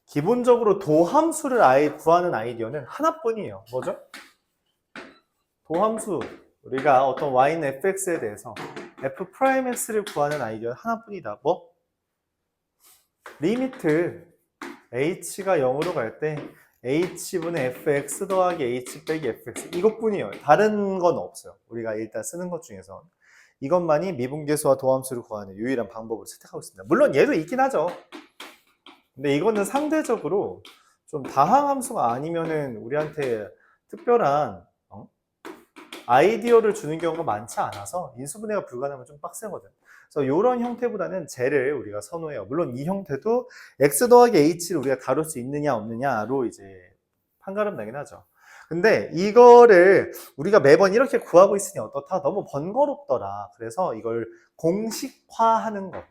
기본적으로 도함수를 구하는 아이디어는 하나뿐이에요. 뭐죠? 도함수. 우리가 어떤 y는 fx에 대해서 f'x를 구하는 아이디어는 하나뿐이다. 뭐? 리미트 h가 0으로 갈 때 h분의 fx 더하기 h 빼기 fx 이것뿐이에요. 다른 건 없어요. 우리가 일단 쓰는 것 중에서 이것만이 미분계수와 도함수를 구하는 유일한 방법으로 채택하고 있습니다. 물론 얘도 있긴 하죠. 근데 이거는 상대적으로 좀 다항함수가 아니면은 우리한테 특별한 아이디어를 주는 경우가 많지 않아서 인수분해가 불가능하면 좀 빡세거든. 그래서 이런 형태보다는 쟤를 우리가 선호해요. 물론 이 형태도 x 더하기 h를 우리가 다룰 수 있느냐 없느냐로 이제 판가름 나긴 하죠. 근데 이거를 우리가 매번 이렇게 구하고 있으니 어떻다? 너무 번거롭더라. 그래서 이걸 공식화하는 것.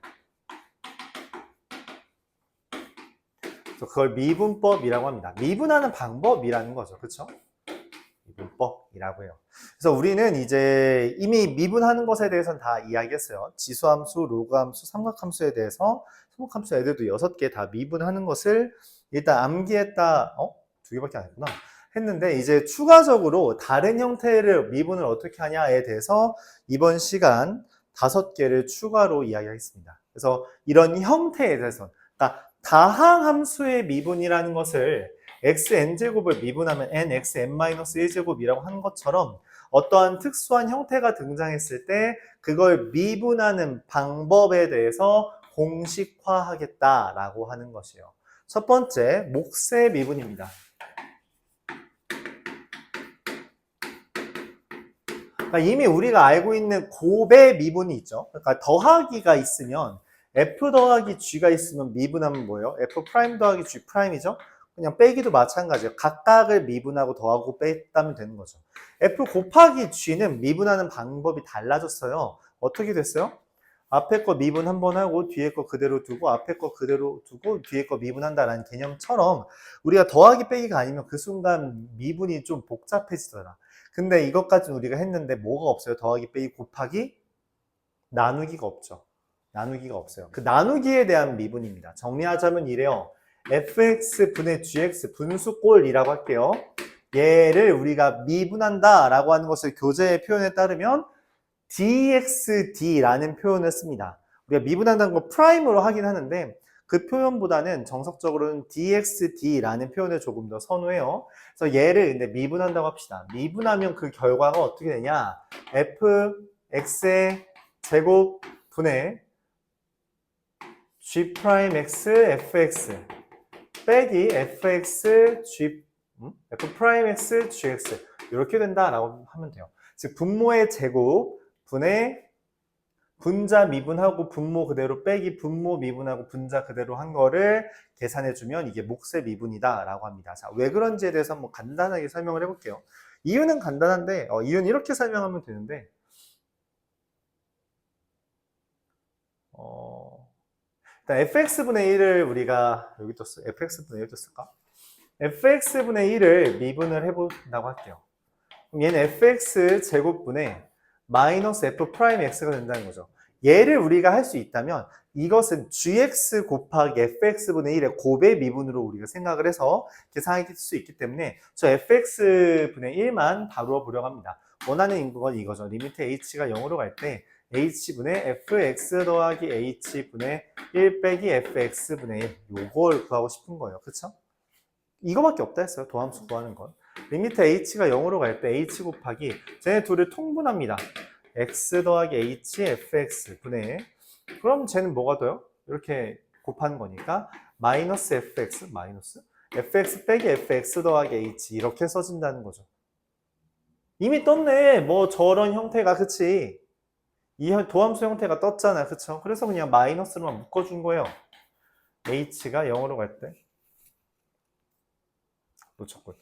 그래서 그걸 미분법이라고 합니다. 미분하는 방법이라는 거죠. 그렇죠? 미분법이라고 해요. 그래서 우리는 이제 이미 미분하는 것에 대해서는 다 이야기했어요. 지수함수, 로그함수, 삼각함수에 대해서 소목함수 애들도 6개 다 미분하는 것을 일단 암기했다. 2개밖에 안 했구나. 했는데 이제 추가적으로 다른 형태를 미분을 어떻게 하냐에 대해서 이번 시간 5개를 추가로 이야기하겠습니다. 그래서 이런 형태에 대해서 그러니까 다항함수의 미분이라는 것을 xn제곱을 미분하면 nxn-1제곱이라고 한 것처럼 어떠한 특수한 형태가 등장했을 때 그걸 미분하는 방법에 대해서 공식화하겠다라고 하는 것이에요. 첫 번째, 몫의 미분입니다. 그러니까 이미 우리가 알고 있는 곱의 미분이 있죠. 그러니까 더하기가 있으면 f 더하기 g가 있으면 미분하면 뭐예요? f 프라임 더하기 g 프라임이죠. 그냥 빼기도 마찬가지예요. 각각을 미분하고 더하고 뺐다면 되는 거죠. f 곱하기 g는 미분하는 방법이 달라졌어요. 어떻게 됐어요? 앞에 거 미분 한번 하고 뒤에 거 그대로 두고 앞에 거 그대로 두고 뒤에 거 미분한다라는 개념처럼 우리가 더하기 빼기가 아니면 그 순간 미분이 좀 복잡해지더라. 근데 이것까지는 우리가 했는데 뭐가 없어요? 더하기 빼기 곱하기 나누기가 없죠. 나누기가 없어요. 그 나누기에 대한 미분입니다. 정리하자면 이래요. fx분의 gx 분수꼴이라고 할게요. 얘를 우리가 미분한다 라고 하는 것을 교재의 표현에 따르면 dxd라는 표현을 씁니다. 우리가 미분한다는 거 프라임으로 하긴 하는데 그 표현보다는 정석적으로는 dxd라는 표현을 조금 더 선호해요. 그래서 얘를 근데 미분한다고 합시다. 미분하면 그 결과가 어떻게 되냐? fx의 제곱 분의 g'x fx 빼기 fx g f'x gx 이렇게 된다라고 하면 돼요. 즉 분모의 제곱 분의 분자 미분하고 분모 그대로 빼기 분모 미분하고 분자 그대로 한 거를 계산해주면 이게 몫의 미분이다 라고 합니다. 자, 왜 그런지에 대해서 한번 간단하게 설명을 해볼게요. 이유는 간단한데 이유는 이렇게 설명하면 되는데 일단 fx분의 1을 우리가 여기 떴어. fx분의 1 떴을까? fx분의 1을 미분을 해본다고 할게요. 그럼 얘는 fx 제곱분의 마이너스 f 프라임 x가 된다는 거죠. 얘를 우리가 할 수 있다면 이것은 gx 곱하기 fx분의 1의 곱의 미분으로 우리가 생각을 해서 계산할 수 있기 때문에 저 fx분의 1만 다루어 보려고 합니다. 원하는 건 이거죠. 리미트 h가 0으로 갈 때 h분의 fx 더하기 h분의 1 빼기 fx분의 1 요걸 구하고 싶은 거예요. 그쵸? 이거밖에 없다 했어요. 도함수 구하는 건. 리미트 h가 0으로 갈 때 h 곱하기 쟤네 둘을 통분합니다. x 더하기 h fx 분의 그럼 쟤는 뭐가 돼요? 이렇게 곱하는 거니까 마이너스 fx 마이너스 fx 빼기 fx 더하기 h 이렇게 써진다는 거죠. 이미 떴네. 뭐 저런 형태가 그치? 이 도함수 형태가 떴잖아. 그쵸? 그래서 그냥 마이너스로만 묶어준 거예요. h가 0으로 갈 때 놓쳤군.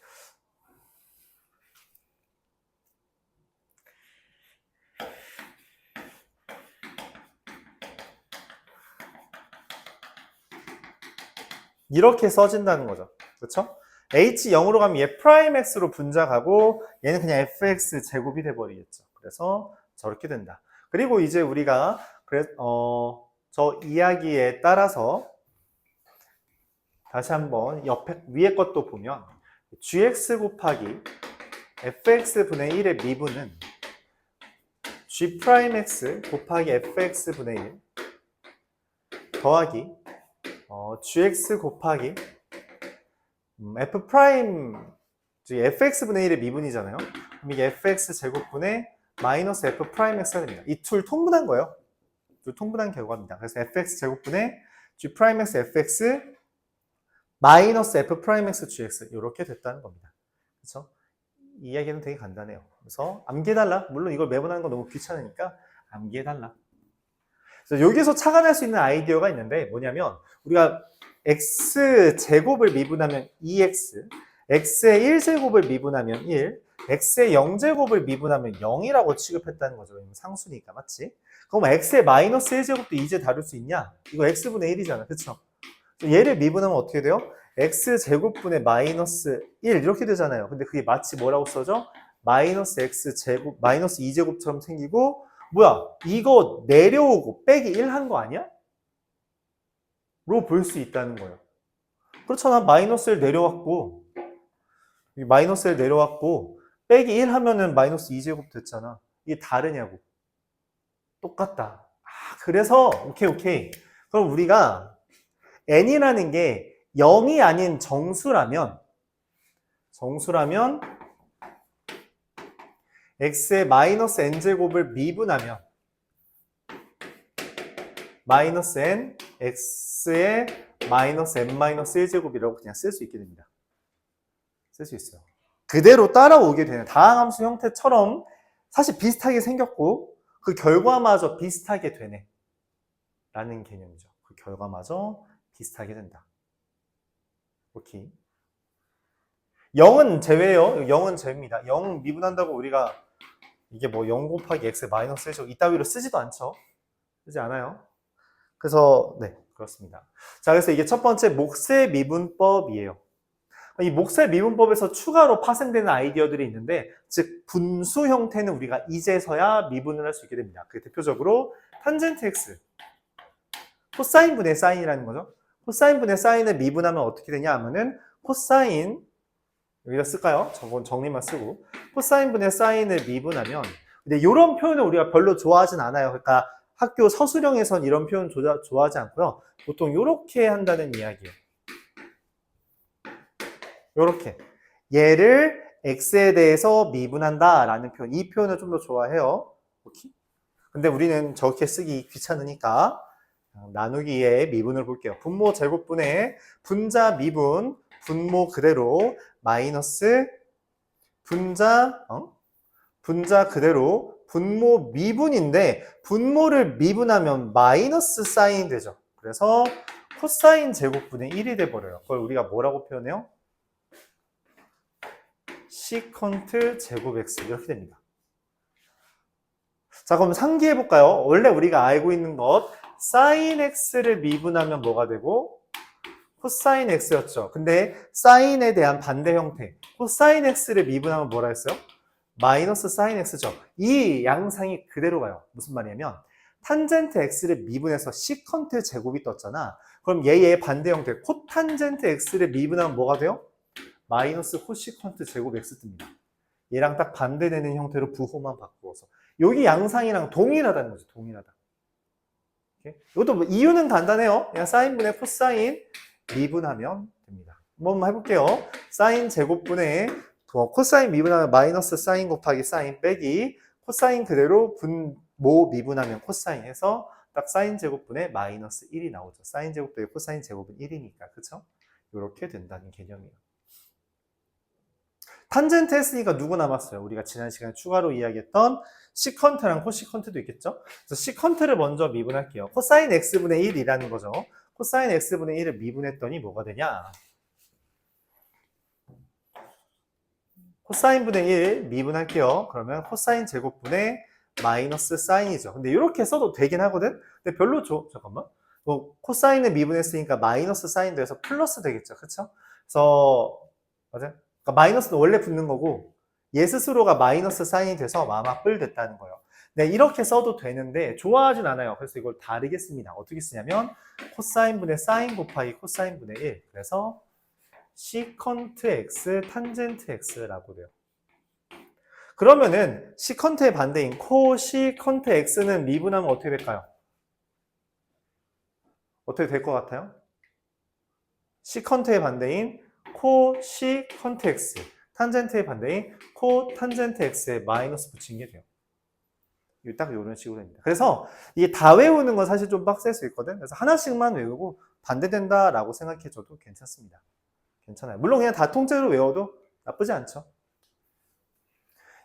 이렇게 써진다는 거죠. 그렇죠? h 0으로 가면 얘 프라임 x로 분자가고 얘는 그냥 fx 제곱이 돼버리겠죠. 그래서 저렇게 된다. 그리고 이제 우리가 저 이야기에 따라서 다시 한번 옆에 위에 것도 보면 gx 곱하기 fx분의 1의 미분은 g'x 곱하기 fx분의 1 더하기 gx 곱하기 f 프라임 fx분의 1의 미분이잖아요. 그럼 이게 fx 제곱분의 마이너스 f 프라임 x가 됩니다. 이 둘 통분한 거예요. 둘 통분한 결과입니다. 그래서 fx 제곱분의 g 프라임 x fx 마이너스 f 프라임 x gx 이렇게 됐다는 겁니다. 그렇죠? 이 이야기는 되게 간단해요. 그래서 암기해달라. 물론 이걸 매번 하는 건 너무 귀찮으니까 암기해달라. 그래서 여기서 착안할 수 있는 아이디어가 있는데 뭐냐면 우리가 x 제곱을 미분하면 2x, x의 1제곱을 미분하면 1, x의 0제곱을 미분하면 0이라고 취급했다는 거죠. 상수니까, 맞지? 그럼 x의 마이너스 1제곱도 이제 다룰 수 있냐? 이거 x분의 1이잖아. 그쵸? 얘를 미분하면 어떻게 돼요? x제곱분의 마이너스 1 이렇게 되잖아요. 근데 그게 마치 뭐라고 써져? 마이너스 x제곱, 마이너스 2제곱처럼 생기고 뭐야? 이거 내려오고 빼기 1 한 거 아니야? 로 볼 수 있다는 거예요. 그렇잖아. 마이너스 1 내려왔고 마이너스 1 내려왔고 빼기 1 하면은 마이너스 2제곱 됐잖아. 이게 다르냐고. 똑같다. 그래서 오케이. 그럼 우리가 n이라는 게 0이 아닌 정수라면 x의 마이너스 n제곱을 미분하면 마이너스 n x의 마이너스 n 마이너스 1제곱이라고 그냥 쓸 수 있게 됩니다. 쓸 수 있어요. 그대로 따라오게 되는 다항함수 형태처럼 사실 비슷하게 생겼고 그 결과마저 비슷하게 되네 라는 개념이죠. 그 결과마저 비슷하게 된다. 오케이. 0은 제외예요. 0은 제외입니다. 0 미분한다고 우리가 이게 뭐 0 곱하기 x 마이너스 1제곱 이따위로 쓰지도 않죠. 쓰지 않아요. 그래서 네, 그렇습니다. 자, 그래서 이게 첫 번째 몫의 미분법이에요. 이 몫의 미분법에서 추가로 파생되는 아이디어들이 있는데 즉 분수 형태는 우리가 이제서야 미분을 할 수 있게 됩니다. 그 대표적으로 탄젠트 x 코사인 분의 사인이라는 거죠. 코사인 분의 사인을 미분하면 어떻게 되냐 하면은 코사인 여기다 쓸까요? 저건 정리만 쓰고 코사인 분의 사인을 미분하면 근데 이런 표현을 우리가 별로 좋아하진 않아요. 그러니까 학교 서술형에선 이런 표현 좋아하지 않고요. 보통 이렇게 한다는 이야기예요. 이렇게 얘를 x에 대해서 미분한다 라는 표현 이 표현을 좀 더 좋아해요. 오케이? 근데 우리는 저렇게 쓰기 귀찮으니까 나누기의 미분을 볼게요. 분모 제곱분의 분자 미분 분모 그대로 마이너스 분자 그대로 분모 미분인데 분모를 미분하면 마이너스 사인이 되죠. 그래서 코사인 제곱분의 1이 돼버려요. 그걸 우리가 뭐라고 표현해요? 시컨트 제곱 x 이렇게 됩니다. 자, 그럼 상기해볼까요? 원래 우리가 알고 있는 것 사인 x를 미분하면 뭐가 되고 코사인 x였죠. 근데 사인에 대한 반대 형태 코사인 x를 미분하면 뭐라 했어요? 마이너스 사인 x죠. 이 양상이 그대로 가요. 무슨 말이냐면 탄젠트 x를 미분해서 시컨트 제곱이 떴잖아. 그럼 얘의 반대 형태 코탄젠트 x를 미분하면 뭐가 돼요? 마이너스 코시컨트 제곱 x 뜹니다. 얘랑 딱 반대되는 형태로 부호만 바꾸어서 여기 양상이랑 동일하다는 거죠. 동일하다. 오케이? 이것도 뭐 이유는 간단해요. 그냥 사인분의 코사인 미분하면 됩니다. 한번 해볼게요. 사인 제곱분의 코사인 미분하면 마이너스 사인 곱하기 사인 빼기 코사인 그대로 분모 미분하면 코사인 해서 딱 사인 제곱분의 마이너스 1이 나오죠. 사인 제곱 빼기 코사인 제곱은 1이니까 그쵸? 이렇게 된다는 개념이에요. 탄젠트 했으니까 누구 남았어요? 우리가 지난 시간에 추가로 이야기했던 시컨트랑 코시컨트도 있겠죠? 그래서 시컨트를 먼저 미분할게요. 코사인 x분의 1이라는 거죠. 코사인 x분의 1을 미분했더니 뭐가 되냐? 코사인분의 1 미분할게요. 그러면 코사인 제곱분의 마이너스 사인이죠. 근데 이렇게 써도 되긴 하거든? 근데 별로 잠깐만. 뭐 코사인을 미분했으니까 마이너스 사인도 해서 플러스 되겠죠. 그쵸? 그래서 맞아요? 그러니까 마이너스는 원래 붙는 거고 얘 스스로가 마이너스 사인이 돼서 마마 뿔 됐다는 거예요. 네, 이렇게 써도 되는데 좋아하진 않아요. 그래서 이걸 다르게 씁니다. 어떻게 쓰냐면 코사인분의 사인 곱하기 코사인분의 1. 그래서 시컨트 x 탄젠트 x라고 돼요. 그러면은 시컨트의 반대인 코시컨트 x는 미분하면 어떻게 될까요? 어떻게 될 것 같아요? 시컨트의 반대인 코시컨트 x, 탄젠트의 반대인 코탄젠트 x에 마이너스 붙인 게 돼요. 딱 이런 식으로 됩니다. 그래서 이게 다 외우는 건 사실 좀 빡셀 수 있거든. 그래서 하나씩만 외우고 반대된다라고 생각해줘도 괜찮습니다. 괜찮아요. 물론 그냥 다 통째로 외워도 나쁘지 않죠.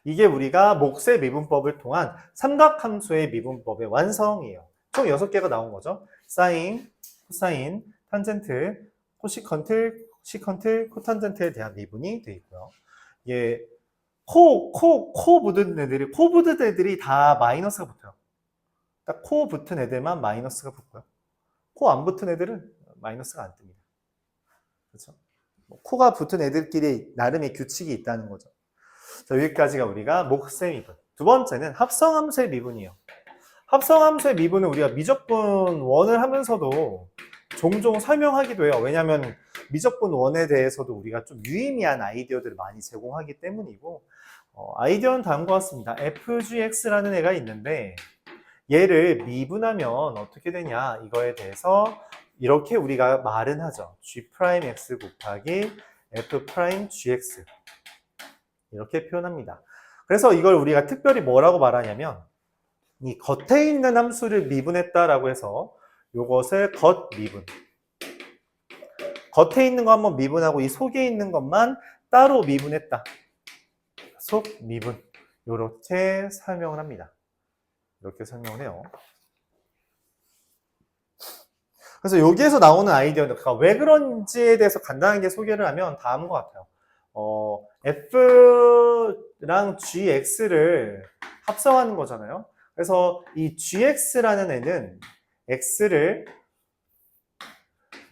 이게 우리가 몫의 미분법을 통한 삼각함수의 미분법의 완성이에요. 총 6개가 나온 거죠. 사인, 코사인, 탄젠트, 코시컨트, 시컨트, 코탄젠트에 대한 미분이 되어 있고요. 이게 코 붙은 애들이 다 마이너스가 붙어요. 딱 코 붙은 애들만 마이너스가 붙고요. 코 안 붙은 애들은 마이너스가 안 뜹니다. 그렇죠? 코가 붙은 애들끼리 나름의 규칙이 있다는 거죠. 자, 여기까지가 우리가 몫의 미분. 두 번째는 합성함수의 미분이에요. 합성함수의 미분은 우리가 미적분 원을 하면서도 종종 설명하기도 해요. 왜냐하면 미적분 원에 대해서도 우리가 좀 유의미한 아이디어들을 많이 제공하기 때문이고, 아이디어는 다음과 같습니다. fgx라는 애가 있는데 얘를 미분하면 어떻게 되냐, 이거에 대해서 이렇게 우리가 말은 하죠. g'x 곱하기 f'gx 이렇게 표현합니다. 그래서 이걸 우리가 특별히 뭐라고 말하냐면 이 겉에 있는 함수를 미분했다라고 해서 이것을 겉미분, 겉에 있는 거 한번 미분하고 이 속에 있는 것만 따로 미분했다, 속미분, 이렇게 설명을 합니다. 이렇게 설명을 해요. 그래서 여기에서 나오는 아이디어는 왜 그런지에 대해서 간단하게 소개를 하면 다음과 같아요. F랑 GX를 합성하는 거잖아요. 그래서 이 GX라는 애는 X를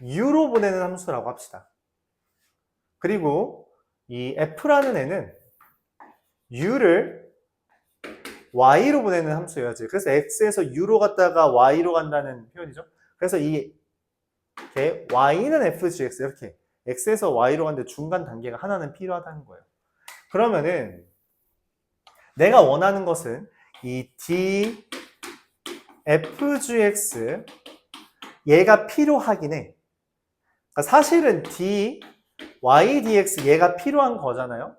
U로 보내는 함수라고 합시다. 그리고 이 F라는 애는 U를 Y로 보내는 함수여야지. 그래서 X에서 U로 갔다가 Y로 간다는 표현이죠. 그래서 이 Y는 FGX 이렇게 X에서 Y로 갔는데 중간 단계가 하나는 필요하다는 거예요. 그러면은 내가 원하는 것은 이 DFGX 얘가 필요하긴 해. 그러니까 사실은 DYDX 얘가 필요한 거잖아요.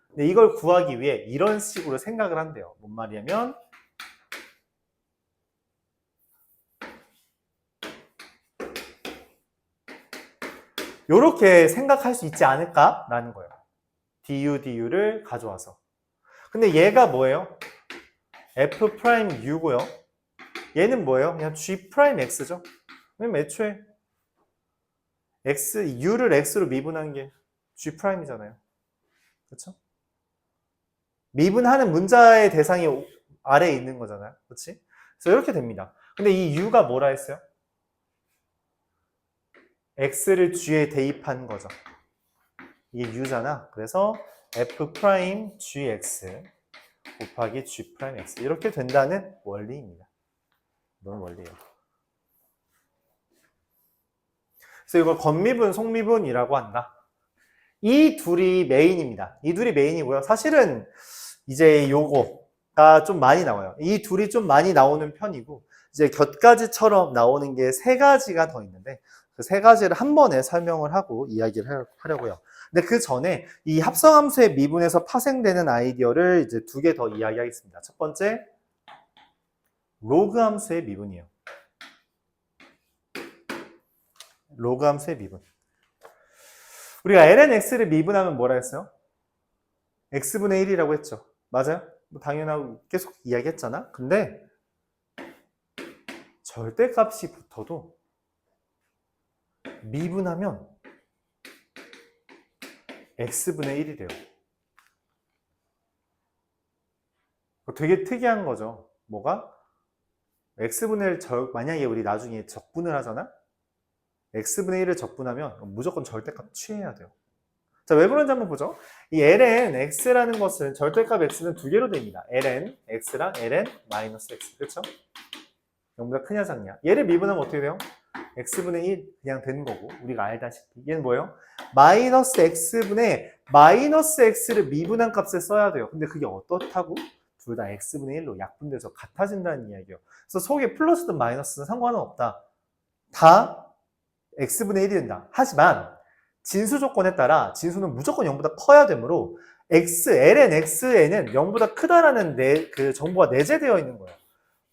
근데 이걸 구하기 위해 이런 식으로 생각을 한대요. 뭔 말이냐면 이렇게 생각할 수 있지 않을까라는 거예요. du를 가져와서. 근데 얘가 뭐예요? F'U고요. 얘는 뭐예요? 그냥 G'X죠. 왜냐면 애초에 U를 X로 미분한 게 G'이잖아요. 그렇죠? 미분하는 문자의 대상이 아래에 있는 거잖아요. 그렇지? 그래서 이렇게 됩니다. 근데 이 U가 뭐라 했어요? X를 G에 대입한 거죠. 이게 U잖아. 그래서 F'GX 곱하기 G'X 이렇게 된다는 원리입니다. 이런 원리예요. 그래서 이걸 겉미분, 속미분이라고 한다. 이 둘이 메인입니다. 이 둘이 메인이고요. 사실은 이제 요거가 좀 많이 나와요. 이 둘이 좀 많이 나오는 편이고 이제 곁가지처럼 나오는 게 3가지가 더 있는데 그 3가지를 한 번에 설명을 하고 이야기를 하려고요. 근데 그 전에 이 합성함수의 미분에서 파생되는 아이디어를 이제 2개 더 이야기하겠습니다. 첫 번째, 로그 함수의 미분이에요. 로그 함수의 미분. 우리가 lnx를 미분하면 뭐라 했어요? x분의 1이라고 했죠. 맞아요? 뭐 당연하고 계속 이야기했잖아. 근데 절대값이 붙어도 미분하면 x분의 1이 돼요. 되게 특이한 거죠. 뭐가? x분의 1, 만약에 우리 나중에 적분을 하잖아? x분의 1을 적분하면 무조건 절대값 취해야 돼요. 자, 왜 그런지 한번 보죠. 이 ln x라는 것은 절대값 x는 두 개로 됩니다. ln x랑 ln 마이너스 x. 그렇죠? 0보다 크냐 작냐. 얘를 미분하면 어떻게 돼요? x분의 1 그냥 되는 거고 우리가 알다시피 얘는 뭐예요? 마이너스 x분의 마이너스 x를 미분한 값을 써야 돼요. 근데 그게 어떻다고? 둘 다 x분의 1로 약분돼서 같아진다는 이야기예요. 그래서 속에 플러스든 마이너스든 상관은 없다. 다 x분의 1이 된다. 하지만 진수 조건에 따라 진수는 무조건 0보다 커야 되므로 ln x에는 0보다 크다라는 그 정보가 내재되어 있는 거예요.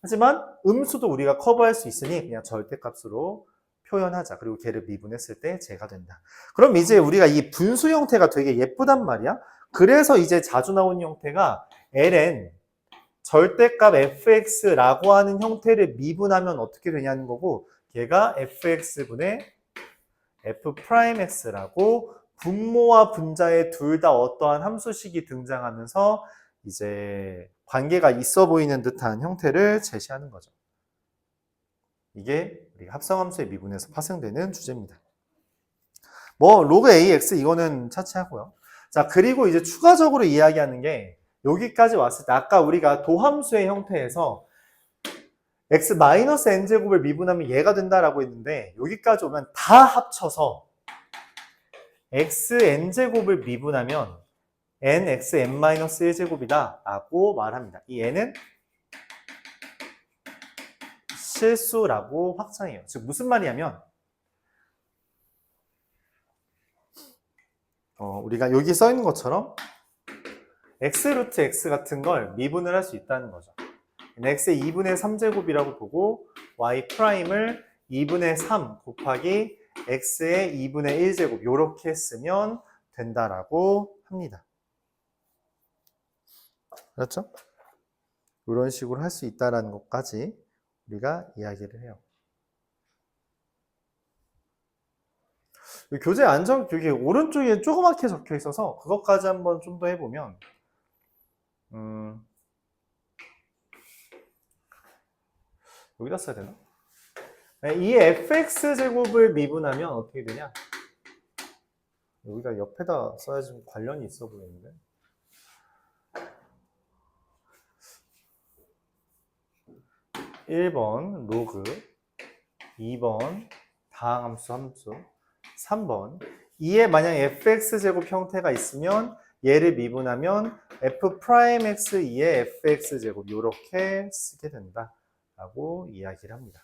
하지만 음수도 우리가 커버할 수 있으니 그냥 절대값으로 표현하자. 그리고 걔를 미분했을 때 제가 된다. 그럼 이제 우리가 이 분수 형태가 되게 예쁘단 말이야. 그래서 이제 자주 나오는 형태가 ln 절대값 fx라고 하는 형태를 미분하면 어떻게 되냐는 거고 걔가 fx분의 f'x라고 분모와 분자의 둘 다 어떠한 함수식이 등장하면서 이제 관계가 있어 보이는 듯한 형태를 제시하는 거죠. 이게 우리 합성함수의 미분에서 파생되는 주제입니다. 뭐 로그 ax 이거는 차치하고요. 자, 그리고 이제 추가적으로 이야기하는 게 여기까지 왔을 때 아까 우리가 도함수의 형태에서 x-n제곱을 미분하면 얘가 된다라고 했는데 여기까지 오면 다 합쳐서 xn제곱을 미분하면 nxn-1제곱이다 라고 말합니다. 이 n은 실수라고 확정해요. 즉 무슨 말이냐면 우리가 여기 써 있는 것처럼 x 루트 x 같은 걸 미분을 할 수 있다는 거죠. x의 2분의 3제곱이라고 보고 y 프라임을 2분의 3 곱하기 x의 2분의 1제곱 이렇게 쓰면 된다라고 합니다. 그렇죠? 이런 식으로 할 수 있다는 것까지 우리가 이야기를 해요. 교재 안정 여기 오른쪽에 조그맣게 적혀 있어서 그것까지 한번 좀 더 해보면 여기다 써야 되나? 이 fx제곱을 미분하면 어떻게 되냐? 여기다 옆에다 써야지 좀 관련이 있어 보이는데. 1번 로그, 2번 다항함수 함수, 3번 2에 만약 fx제곱 형태가 있으면 얘를 미분하면 f'x2의 fx제곱 이렇게 쓰게 된다 라고 이야기를 합니다.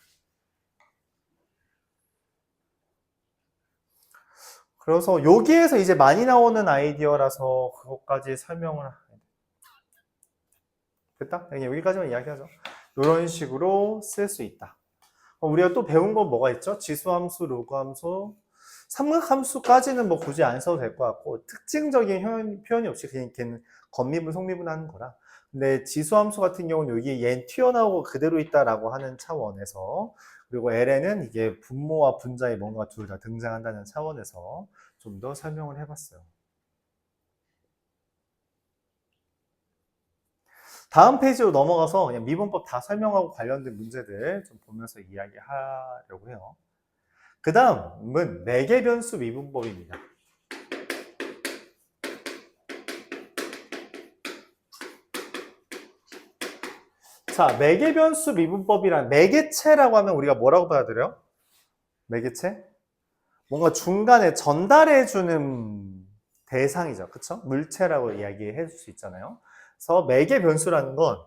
그래서 여기에서 이제 많이 나오는 아이디어라서 그것까지 설명을 됐다? 그냥 여기까지만 이야기하죠. 이런 식으로 쓸 수 있다. 우리가 또 배운 건 뭐가 있죠? 지수함수, 로그함수, 삼각함수까지는 뭐 굳이 안 써도 될 것 같고 특징적인 표현이 없이 그냥 걔는 겉미분, 속미분 하는 거라. 근데 지수함수 같은 경우는 여기 얘는 튀어나오고 그대로 있다라고 하는 차원에서 그리고 ln은 이게 분모와 분자에 뭔가 둘 다 등장한다는 차원에서 좀 더 설명을 해봤어요. 다음 페이지로 넘어가서 그냥 미분법 다 설명하고 관련된 문제들 좀 보면서 이야기하려고 해요. 그 다음은 매개변수 미분법입니다. 자, 매개변수 미분법이란 매개체라고 하면 우리가 뭐라고 받아들여요? 매개체? 뭔가 중간에 전달해주는 대상이죠. 그쵸? 물체라고 이야기해 줄 수 있잖아요. 그래서 매개변수라는 건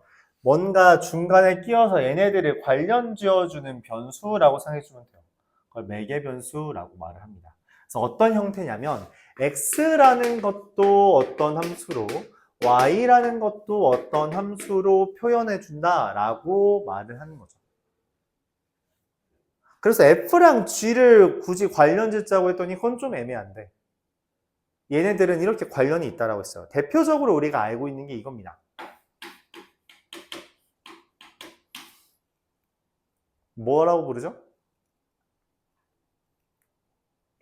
뭔가 중간에 끼어서 얘네들을 관련 지어주는 변수라고 생각해주면 돼요. 그걸 매개변수라고 말을 합니다. 그래서 어떤 형태냐면 x라는 것도 어떤 함수로 y라는 것도 어떤 함수로 표현해준다라고 말을 하는 거죠. 그래서 f랑 g를 굳이 관련 짓자고 했더니 그건 좀 애매한데 얘네들은 이렇게 관련이 있다라고 했어요. 대표적으로 우리가 알고 있는 게 이겁니다. 뭐라고 부르죠?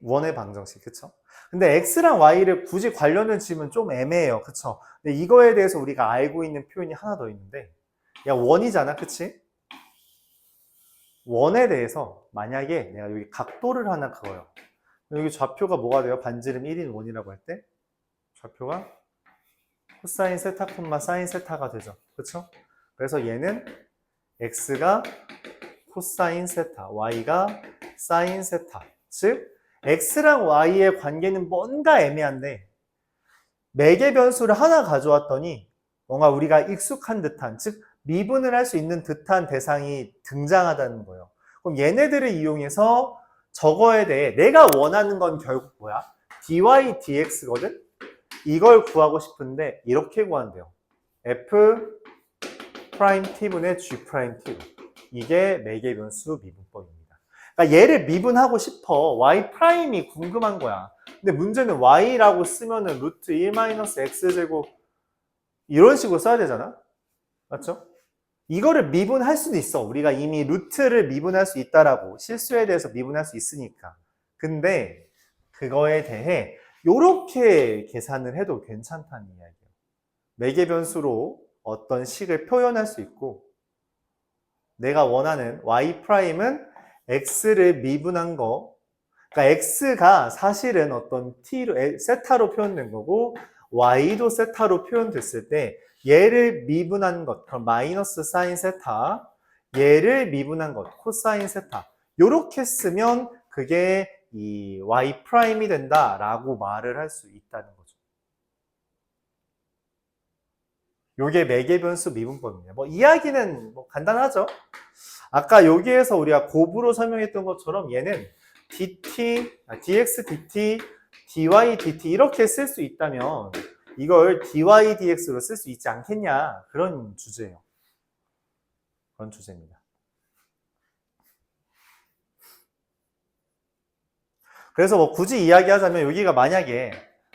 원의 방정식, 그쵸? 근데 x랑 y를 굳이 관련을 지으면 좀 애매해요, 그쵸? 근데 이거에 대해서 우리가 알고 있는 표현이 하나 더 있는데 야, 원이잖아, 그치? 원에 대해서 만약에 내가 여기 각도를 하나 그어요. 여기 좌표가 뭐가 돼요? 반지름 1인 원이라고 할 때 좌표가 코사인 세타 콤마 사인 세타가 되죠. 그렇죠? 그래서 얘는 x가 코사인 세타, y가 사인 세타. 즉 x랑 y의 관계는 뭔가 애매한데 매개 변수를 하나 가져왔더니 뭔가 우리가 익숙한 듯한, 즉 미분을 할 수 있는 듯한 대상이 등장하다는 거예요. 그럼 얘네들을 이용해서 저거에 대해 내가 원하는 건 결국 뭐야? dy dx거든? 이걸 구하고 싶은데 이렇게 구한대요. f 프라임 t분의 g 프라임 t. 이게 매개 변수 미분법입니다. 그러니까 얘를 미분하고 싶어. y 프라임이 궁금한 거야. 근데 문제는 y라고 쓰면은 루트 1 마이너스 x제곱 이런 식으로 써야 되잖아. 맞죠? 이거를 미분할 수도 있어. 우리가 이미 루트를 미분할 수 있다라고, 실수에 대해서 미분할 수 있으니까. 근데 그거에 대해 요렇게 계산을 해도 괜찮다는 이야기예요. 매개 변수로 어떤 식을 표현할 수 있고 내가 원하는 y'은 x를 미분한 거, 그러니까 x가 사실은 어떤 t로, 세타로 표현된 거고 y도 세타로 표현됐을 때 얘를 미분한 것, 그럼 마이너스 사인 세타, 얘를 미분한 것, 코사인 세타. 요렇게 쓰면 그게 이 y 프라임이 된다라고 말을 할 수 있다는 거죠. 요게 매개 변수 미분법입니다. 뭐 이야기는 뭐 간단하죠. 아까 여기에서 우리가 곱으로 설명했던 것처럼 얘는 dx dt, dy dt 이렇게 쓸 수 있다면 이걸 dy dx로 쓸 수 있지 않겠냐, 그런 주제예요. 그런 주제입니다. 그래서 뭐 굳이 이야기하자면 여기가 만약에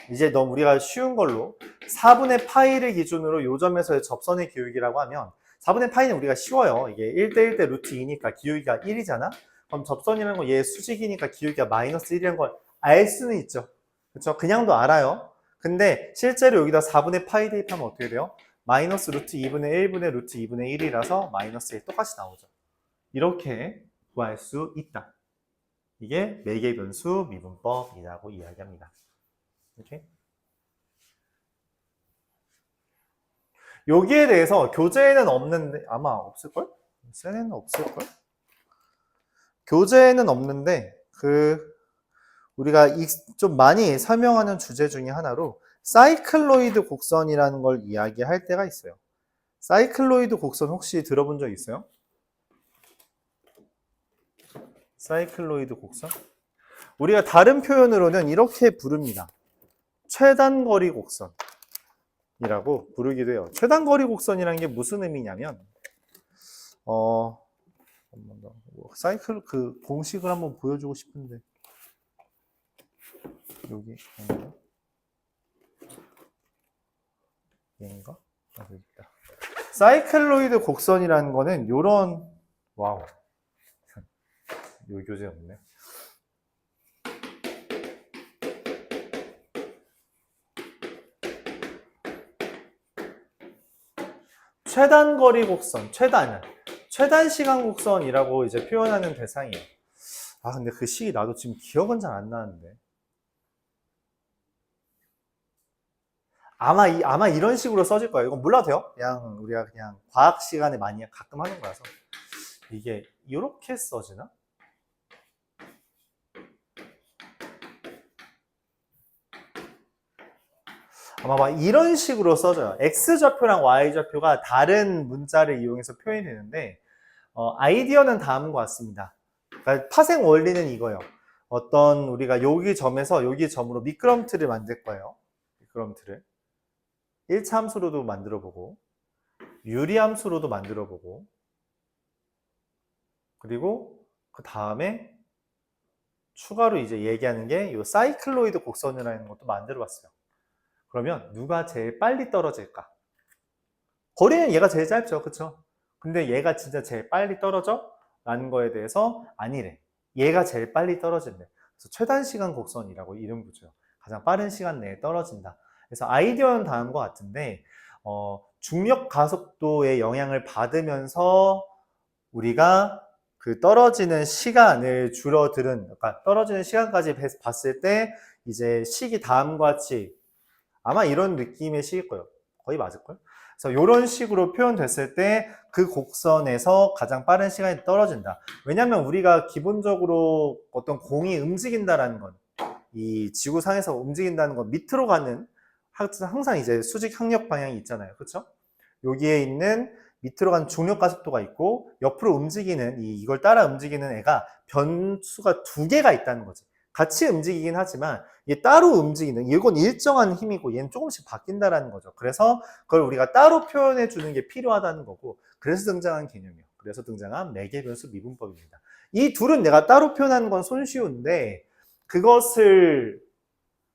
이제 너무 우리가 쉬운 걸로 4분의 파이를 기준으로 요점에서의 접선의 기울기라고 하면 4분의 파이는 우리가 쉬워요. 이게 1대1 대 루트 2니까 기울기가 1이잖아. 그럼 접선이라는 건 얘 수직이니까 기울기가 마이너스 1이라는 걸 알 수는 있죠. 그렇죠? 그냥도 알아요. 근데 실제로 여기다 4분의 파이 대입하면 어떻게 돼요? 마이너스 루트 2분의 1분의 루트 2분의 1이라서 마이너스 1 똑같이 나오죠. 이렇게 구할 수 있다. 이게 매개 변수 미분법이라고 이야기합니다. 이렇게. 여기에 대해서 교재에는 없는데, 아마 없을걸? 셀에는 없을걸? 교재에는 없는데 우리가 좀 많이 설명하는 주제 중에 하나로 사이클로이드 곡선이라는 걸 이야기할 때가 있어요. 사이클로이드 곡선 혹시 들어본 적 있어요? 사이클로이드 곡선? 우리가 다른 표현으로는 이렇게 부릅니다. 최단거리 곡선이라고 부르기도 해요. 최단거리 곡선이라는 게 무슨 의미냐면 사이클 그 공식을 한번 보여주고 싶은데 여기 얘인가? 여기 있다. 사이클로이드 곡선이라는 거는 요런, 와우, 요 교재 없네. 최단거리 곡선, 최단 시간 곡선이라고 이제 표현하는 대상이에요. 아, 근데 그 식이 나도 지금 기억은 잘 안 나는데. 아마 이런 식으로 써질 거예요. 이건 몰라도 돼요. 그냥 우리가 그냥 과학 시간에 많이 가끔 하는 거라서. 이게 이렇게 써지나? 아마 막 이런 식으로 써져요. X좌표랑 Y좌표가 다른 문자를 이용해서 표현이 되는데 아이디어는 다음과 같습니다. 그러니까 파생 원리는 이거예요. 어떤 우리가 여기 점에서 여기 점으로 미끄럼틀을 만들 거예요. 미끄럼틀을 1차 함수로도 만들어보고 유리함수로도 만들어보고 그리고 그 다음에 추가로 이제 얘기하는 게 이 사이클로이드 곡선이라는 것도 만들어봤어요. 그러면 누가 제일 빨리 떨어질까? 거리는 얘가 제일 짧죠, 그쵸? 근데 얘가 진짜 제일 빨리 떨어져? 라는 거에 대해서 아니래. 얘가 제일 빨리 떨어진대. 그래서 최단 시간 곡선이라고 이름 붙여요. 가장 빠른 시간 내에 떨어진다. 그래서 아이디어는 다음과 같은데 중력 가속도의 영향을 받으면서 우리가 그 떨어지는 시간을 줄어드는, 그러니까 떨어지는 시간까지 봤을 때 이제 식이 다음과 같이 아마 이런 느낌의 식일 거예요. 거의 맞을걸? 그래서 이런 식으로 표현됐을 때 그 곡선에서 가장 빠른 시간이 떨어진다. 왜냐면 우리가 기본적으로 어떤 공이 움직인다라는 건, 이 지구상에서 움직인다는 건 밑으로 가는, 항상 이제 수직 항력 방향이 있잖아요. 그렇죠? 여기에 있는 밑으로 가는 중력 가속도가 있고 옆으로 움직이는 이걸 따라 움직이는 애가 변수가 두 개가 있다는 거지. 같이 움직이긴 하지만 이게 따로 움직이는, 이건 일정한 힘이고 얘는 조금씩 바뀐다라는 거죠. 그래서 그걸 우리가 따로 표현해 주는 게 필요하다는 거고, 그래서 등장한 개념이에요. 그래서 등장한 매개변수 미분법입니다. 이 둘은 내가 따로 표현하는 건 손쉬운데 그것을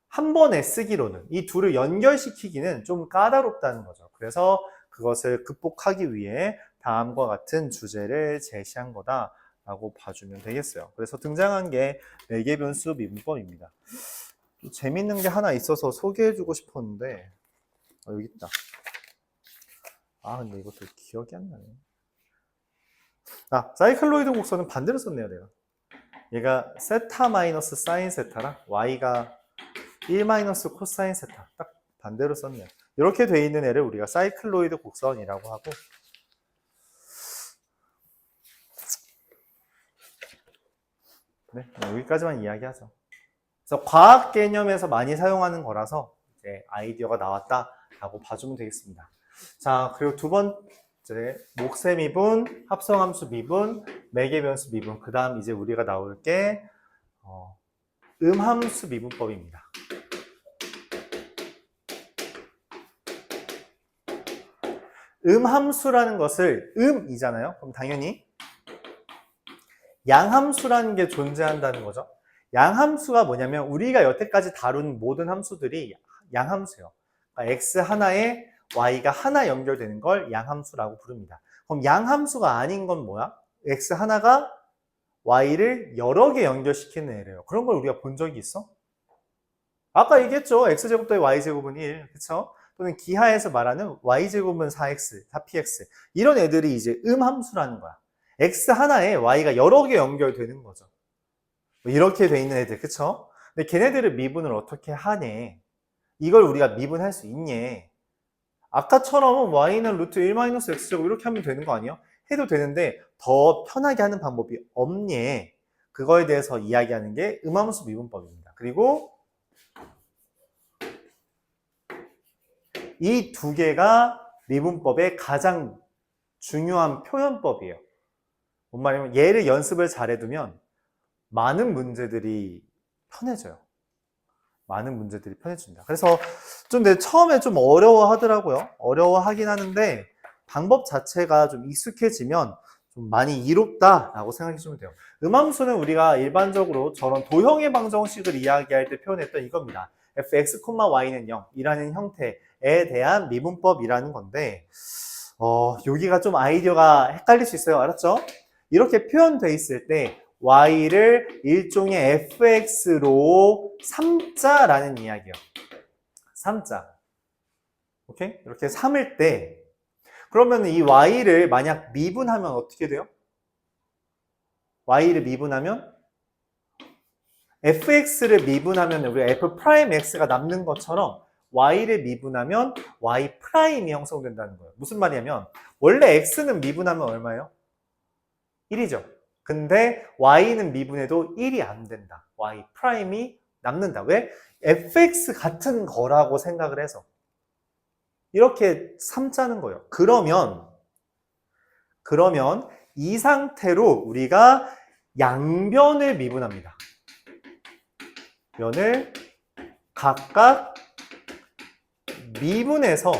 한 번에 쓰기로는, 이 둘을 연결시키기는 좀 까다롭다는 거죠. 그래서 그것을 극복하기 위해 다음과 같은 주제를 제시한 거다라고 봐주면 되겠어요. 그래서 등장한 게 매개변수 미분법입니다. 재밌는 게 하나 있어서 소개해주고 싶었는데 여기 있다. 근데 이것도 기억이 안 나네. 사이클로이드 곡선은 반대로 썼네요, 내가. 얘가 세타 마이너스 사인 세타라 y가 1 마이너스 코사인 세타, 딱 반대로 썼네요. 이렇게 돼 있는 애를 우리가 사이클로이드 곡선이라고 하고, 네, 여기까지만 이야기하죠. 그래서 과학 개념에서 많이 사용하는 거라서 이제 아이디어가 나왔다라고 봐주면 되겠습니다. 자, 그리고 두 번째, 몫의 미분, 합성함수 미분, 매개변수 미분. 그 다음 이제 우리가 나올 게 음함수 미분법입니다. 음함수라는 것을 음이잖아요. 그럼 당연히 양함수라는 게 존재한다는 거죠. 양함수가 뭐냐면 우리가 여태까지 다룬 모든 함수들이 양함수예요. 그러니까 x 하나에 y가 하나 연결되는 걸 양함수라고 부릅니다. 그럼 양함수가 아닌 건 뭐야? x 하나가 y를 여러 개 연결시키는 애래요. 그런 걸 우리가 본 적이 있어? 아까 얘기했죠. x제곱 더하기 y제곱은 1. 그쵸? 또는 기하에서 말하는 y제곱은 4x, 4px. 이런 애들이 이제 음함수라는 거야. x 하나에 y가 여러 개 연결되는 거죠. 이렇게 돼 있는 애들, 그쵸? 근데 걔네들을 미분을 어떻게 하니? 이걸 우리가 미분할 수 있니? 아까처럼 y는 루트 1-x제곱 이렇게 하면 되는 거 아니야? 해도 되는데 더 편하게 하는 방법이 없니? 그거에 대해서 이야기하는 게 음함수 미분법입니다. 그리고 이 두 개가 미분법의 가장 중요한 표현법이에요. 뭔 말이냐면 얘를 연습을 잘해두면 많은 문제들이 편해져요. 많은 문제들이 편해집니다. 그래서 좀 처음에 좀 어려워하더라고요. 어려워하긴 하는데 방법 자체가 좀 익숙해지면 좀 많이 이롭다라고 생각해주면 돼요. 음함수는 우리가 일반적으로 저런 도형의 방정식을 이야기할 때 표현했던 이겁니다. fx, y는 0이라는 형태에 대한 미분법이라는 건데 여기가 좀 아이디어가 헷갈릴 수 있어요. 알았죠? 이렇게 표현돼 있을 때 y를 일종의 fx로 삼자라는 이야기예요. 삼자. 오케이? 이렇게 삼을 때 그러면 이 y를 만약 미분하면 어떻게 돼요? y를 미분하면 fx를 미분하면 우리가 f'x가 남는 것처럼 y를 미분하면 y'이 형성된다는 거예요. 무슨 말이냐면 원래 x는 미분하면 얼마예요? 1이죠. 근데 y는 미분해도 1이 안 된다. y'이 남는다. 왜? fx 같은 거라고 생각을 해서 이렇게 삼자는 거예요. 그러면 이 상태로 우리가 양변을 미분합니다. 면을 각각 미분해서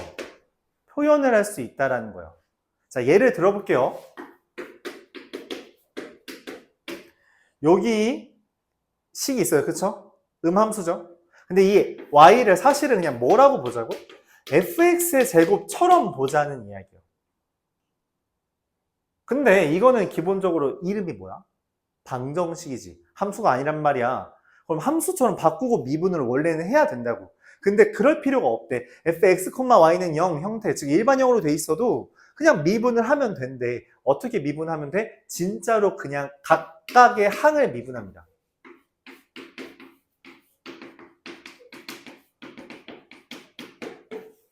표현을 할 수 있다는 거예요. 자, 예를 들어볼게요. 여기 식이 있어요. 그쵸? 음함수죠? 근데 이 y를 사실은 그냥 뭐라고 보자고? fx의 제곱처럼 보자는 이야기예요. 근데 이거는 기본적으로 이름이 뭐야? 방정식이지. 함수가 아니란 말이야. 그럼 함수처럼 바꾸고 미분을 원래는 해야 된다고. 근데 그럴 필요가 없대. fx, y는 0 형태, 즉 일반형으로 돼 있어도 그냥 미분을 하면 된대. 어떻게 미분하면 돼? 진짜로 그냥 각각의 항을 미분합니다.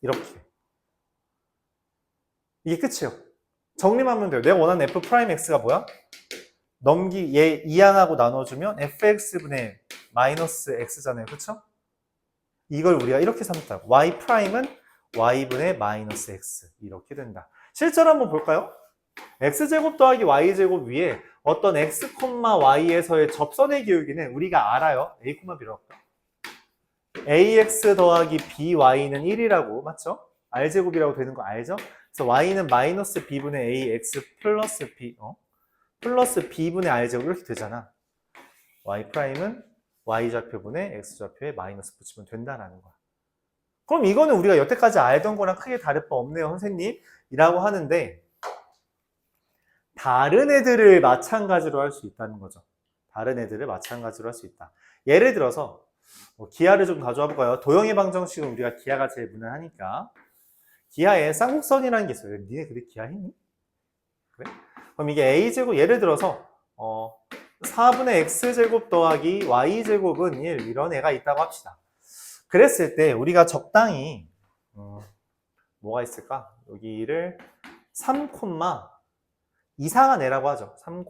이렇게. 이게 끝이에요. 정리하면 돼요. 내가 원하는 f 프라임 x가 뭐야? 얘 이항하고 나눠주면 fx분의 마이너스 x잖아요. 그쵸? 이걸 우리가 이렇게 삼다. y 프라임은 y분의 마이너스 x. 이렇게 된다. 실제로 한번 볼까요? x제곱 더하기 y제곱 위에 어떤 x, y에서의 접선의 기울기는 우리가 알아요. a, b로 할까? ax 더하기 by는 1이라고 맞죠? r제곱이라고 되는 거 알죠? 그래서 y는 마이너스 b분의 ax 플러스 b 플러스 b분의 r제곱 이렇게 되잖아. y 프라임은 y좌표분의 x좌표에 마이너스 붙이면 된다라는 거야. 그럼 이거는 우리가 여태까지 알던 거랑 크게 다를 바 없네요, 선생님. 이라고 하는데 다른 애들을 마찬가지로 할 수 있다는 거죠. 다른 애들을 마찬가지로 할 수 있다. 예를 들어서 기하를 좀 가져와 볼까요? 도형의 방정식은 우리가 기하가 제일 무난하니까 기하에 쌍곡선이라는 게 있어요. 니네 그래 기하 했니? 그래? 그럼 이게 a제곱 예를 들어서 4분의 x제곱 더하기 y제곱은 1 이런 애가 있다고 합시다. 그랬을 때 우리가 적당히 뭐가 있을까? 여기를 3, 이상한 애라고 하죠. 3,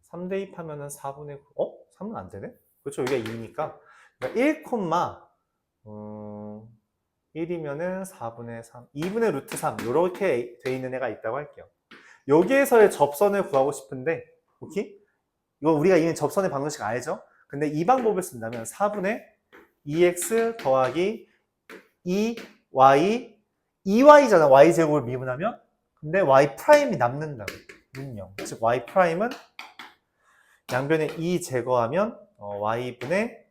3 대입하면은 4분의 3은 안 되네? 그렇죠. 여기가 2니까. 그러니까 1이면은 4분의 3, 2분의 루트 3 이렇게 돼 있는 애가 있다고 할게요. 여기에서의 접선을 구하고 싶은데, 오케이? 이거 우리가 이미 접선의 방정식 알죠? 근데 이 방법을 쓴다면 4분의 2x 더하기 2y, 2y잖아. y제곱을 미분하면. 근데 y 프라임이 남는다고. 문요. 즉 y 프라임은 양변에 2 제거하면 y분의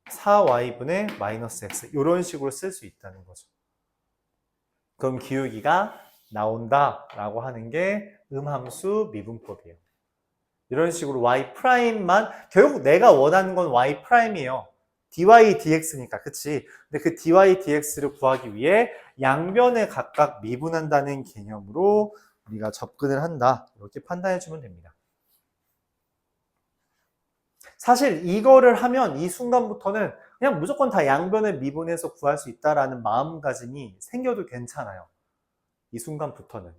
4y분의 마이너스 x 이런 식으로 쓸 수 있다는 거죠. 그럼 기울기가 나온다라고 하는 게 음함수 미분법이에요. 이런 식으로 y 프라임만 결국 내가 원하는 건 y 프라임이에요. dy dx니까 그치? 근데 그 dy dx를 구하기 위해 양변을 각각 미분한다는 개념으로 우리가 접근을 한다. 이렇게 판단해 주면 됩니다. 사실 이거를 하면 이 순간부터는 그냥 무조건 다 양변을 미분해서 구할 수 있다라는 마음가짐이 생겨도 괜찮아요. 이 순간부터는.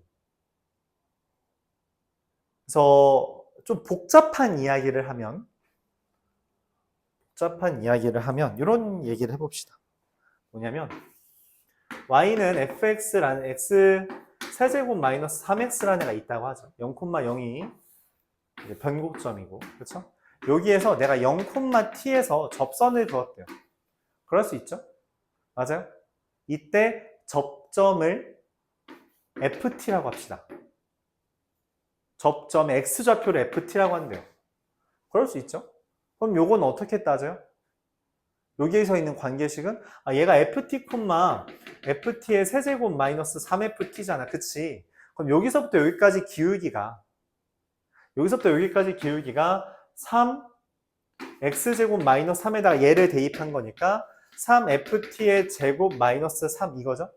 그래서 좀 복잡한 이야기를 하면 이런 얘기를 해봅시다. 뭐냐면 y는 fx라는 x 세제곱 마이너스 3x라는 애가 있다고 하죠. 0,0이 변곡점이고 그렇죠? 여기에서 내가 0,t에서 접선을 그었대요. 그럴 수 있죠? 맞아요? 이때 접점을 ft라고 합시다. 접점 x좌표를 ft라고 한대요. 그럴 수 있죠? 그럼 요건 어떻게 따져요? 여기에서 있는 관계식은 얘가 ft의 세제곱 마이너스 3ft잖아. 그치? 그럼 여기서부터 여기까지 기울기가 3 x제곱 마이너스 3에다가 얘를 대입한 거니까 3ft의 제곱 마이너스 3 이거죠?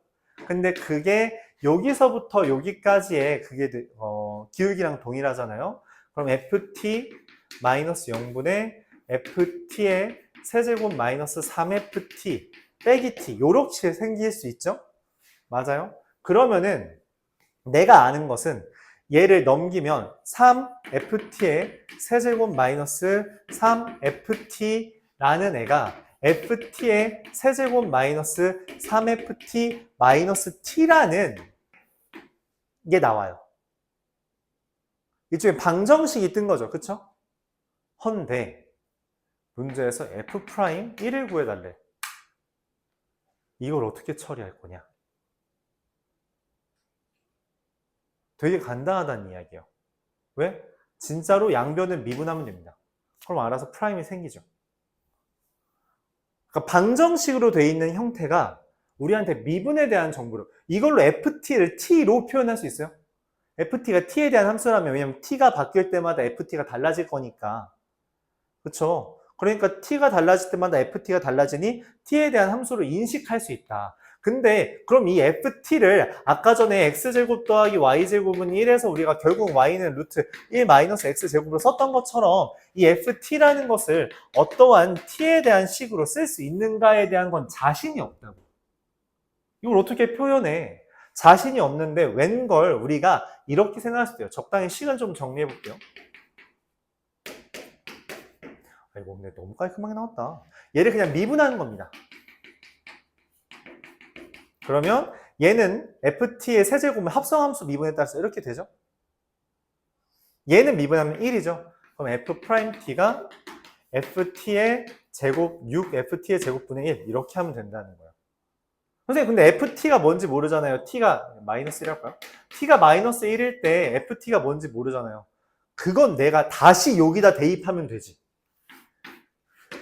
근데 그게 여기서부터 여기까지의 그게 기울기랑 동일하잖아요. 그럼 ft 마이너스 0분의 ft의 세제곱 마이너스 3ft 빼기 t 요렇게 생길 수 있죠? 맞아요? 그러면은 내가 아는 것은 얘를 넘기면 3ft의 세제곱 마이너스 3ft라는 애가 ft의 세제곱 마이너스 3ft 마이너스 t라는 게 나와요. 이쪽에 방정식이 뜬 거죠. 그쵸? 헌데 문제에서 f'1을 구해달래. 이걸 어떻게 처리할 거냐? 되게 간단하다는 이야기예요. 왜? 진짜로 양변을 미분하면 됩니다. 그럼 알아서 프라임이 생기죠. 그러니까 방정식으로 돼 있는 형태가 우리한테 미분에 대한 정보를 이걸로 ft를 t로 표현할 수 있어요. ft가 t에 대한 함수라면 왜냐면 t가 바뀔 때마다 ft가 달라질 거니까. 그렇죠? 그러니까 t가 달라질 때마다 ft가 달라지니 t에 대한 함수를 인식할 수 있다. 근데 그럼 이 ft를 아까 전에 x제곱 더하기 y제곱은 1에서 우리가 결국 y는 루트 1 마이너스 x제곱으로 썼던 것처럼 이 ft라는 것을 어떠한 t에 대한 식으로 쓸 수 있는가에 대한 건 자신이 없다고. 이걸 어떻게 표현해? 자신이 없는데 웬걸 우리가 이렇게 생각할 수도 있어요. 적당히 시간 좀 정리해 볼게요. 아이고 근데 너무 깔끔하게 나왔다. 얘를 그냥 미분하는 겁니다. 그러면 얘는 ft의 세제곱은 합성함수 미분에 따라서 이렇게 되죠. 얘는 미분하면 1이죠. 그럼 f't가 ft의 제곱 6ft의 제곱분의 1 이렇게 하면 된다는 거예요. 선생님 근데 ft가 뭔지 모르잖아요. t가 마이너스 1 할까요? t가 마이너스 1일 때 ft가 뭔지 모르잖아요. 그건 내가 다시 여기다 대입하면 되지.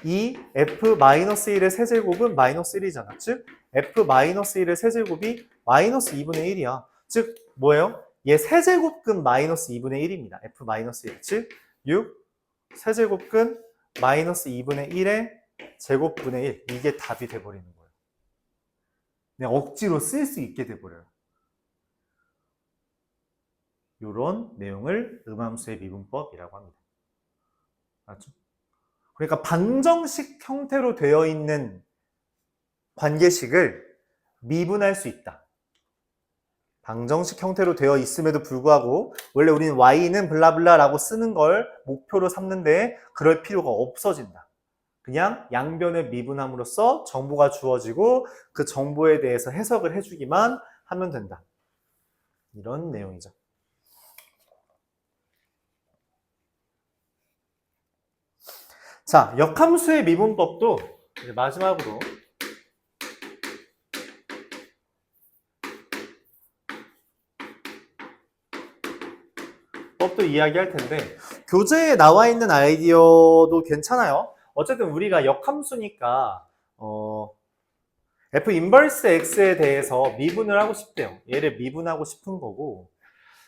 이 f-1의 세제곱은 마이너스 1이잖아. 즉 f-1의 세제곱이 마이너스 2분의 1이야. 즉 뭐예요? 얘 세제곱근 마이너스 2분의 1입니다. f-1. 즉 6 세제곱근 마이너스 2분의 1의 제곱분의 1. 이게 답이 돼버리는 거예요. 그냥 억지로 쓸 수 있게 돼버려요. 이런 내용을 음함수의 미분법이라고 합니다. 맞죠? 그러니까 방정식 형태로 되어 있는 관계식을 미분할 수 있다. 방정식 형태로 되어 있음에도 불구하고 원래 우리는 y는 블라블라라고 쓰는 걸 목표로 삼는데 그럴 필요가 없어진다. 그냥 양변을 미분함으로써 정보가 주어지고 그 정보에 대해서 해석을 해주기만 하면 된다. 이런 내용이죠. 자, 역함수의 미분법도 이제 마지막으로 법도 이야기할 텐데 교재에 나와 있는 아이디어도 괜찮아요. 어쨌든 우리가 역함수니까 f 인버스 x에 대해서 미분을 하고 싶대요. 얘를 미분하고 싶은 거고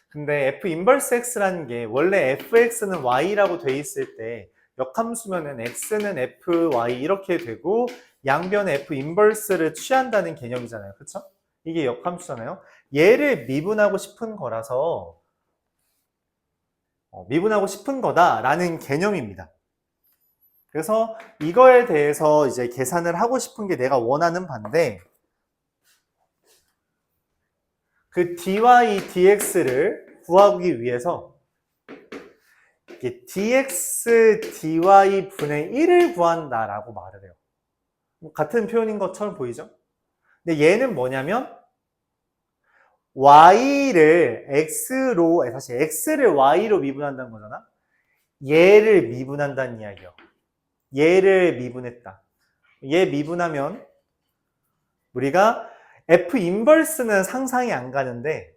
근데 f 인버스 x라는 게 원래 fx는 y라고 돼 있을 때 역함수면은 x는 fy 이렇게 되고 양변에 f 인버스를 취한다는 개념이잖아요. 그쵸? 이게 역함수잖아요. 얘를 미분하고 싶은 거라서 미분하고 싶은 거다라는 개념입니다. 그래서 이거에 대해서 이제 계산을 하고 싶은 게 내가 원하는 바인데 그 dy, dx를 구하기 위해서 dx, dy 분의 1을 구한다라고 말을 해요. 같은 표현인 것처럼 보이죠? 근데 얘는 뭐냐면 y를 x로, 사실 x를 y로 미분한다는 거잖아. 얘를 미분한다는 이야기예요. 얘를 미분했다. 얘 미분하면 우리가 f 인버스는 상상이 안 가는데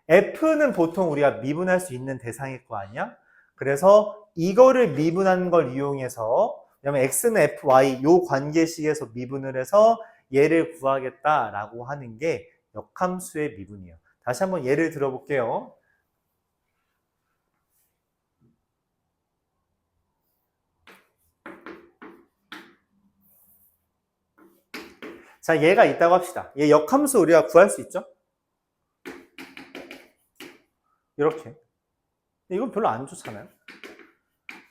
f는 보통 우리가 미분할 수 있는 대상일 거 아니야? 그래서 이거를 미분하는 걸 이용해서 왜냐면 x는 fy 요 관계식에서 미분을 해서 얘를 구하겠다라고 하는 게 역함수의 미분이에요. 다시 한번 예를 들어볼게요. 자, 얘가 있다고 합시다. 얘 역함수 우리가 구할 수 있죠? 이렇게. 이건 별로 안 좋잖아요.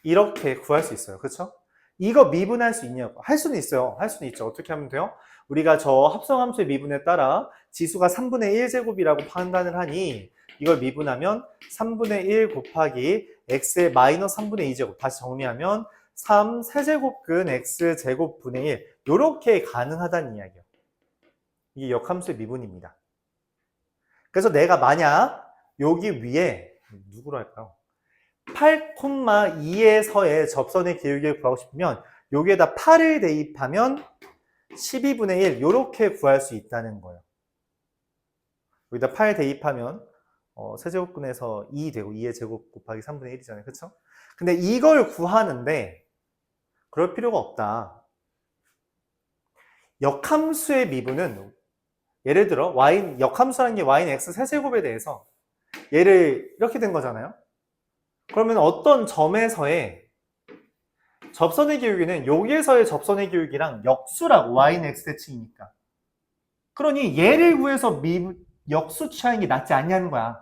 이렇게 구할 수 있어요. 그렇죠? 이거 미분할 수 있냐고. 할 수는 있어요. 할 수는 있죠. 어떻게 하면 돼요? 우리가 저 합성함수의 미분에 따라 지수가 3분의 1제곱이라고 판단을 하니 이걸 미분하면 3분의 1 곱하기 x의 마이너스 3분의 2제곱. 다시 정리하면 3 세제곱근 x제곱분의 1. 이렇게 가능하다는 이야기예요. 이게 역함수의 미분입니다. 그래서 내가 만약 여기 위에 누구로 할까요? 8,2에서의 접선의 기울기를 구하고 싶으면 여기에다 8을 대입하면 12분의 1 이렇게 구할 수 있다는 거예요. 여기다 8 대입하면 세제곱근에서 2 되고 2의 제곱 곱하기 3분의 1이잖아요. 그렇죠? 근데 이걸 구하는데 그럴 필요가 없다. 역함수의 미분은 예를 들어 역함수라는 게 y는 x 세제곱에 대해서 얘를 이렇게 된 거잖아요. 그러면 어떤 점에서의 접선의 기울기는 여기에서의 접선의 기울기랑 역수라고 y는 x대칭이니까 그러니 얘를 구해서 역수 취하는 게 낫지 않냐는 거야.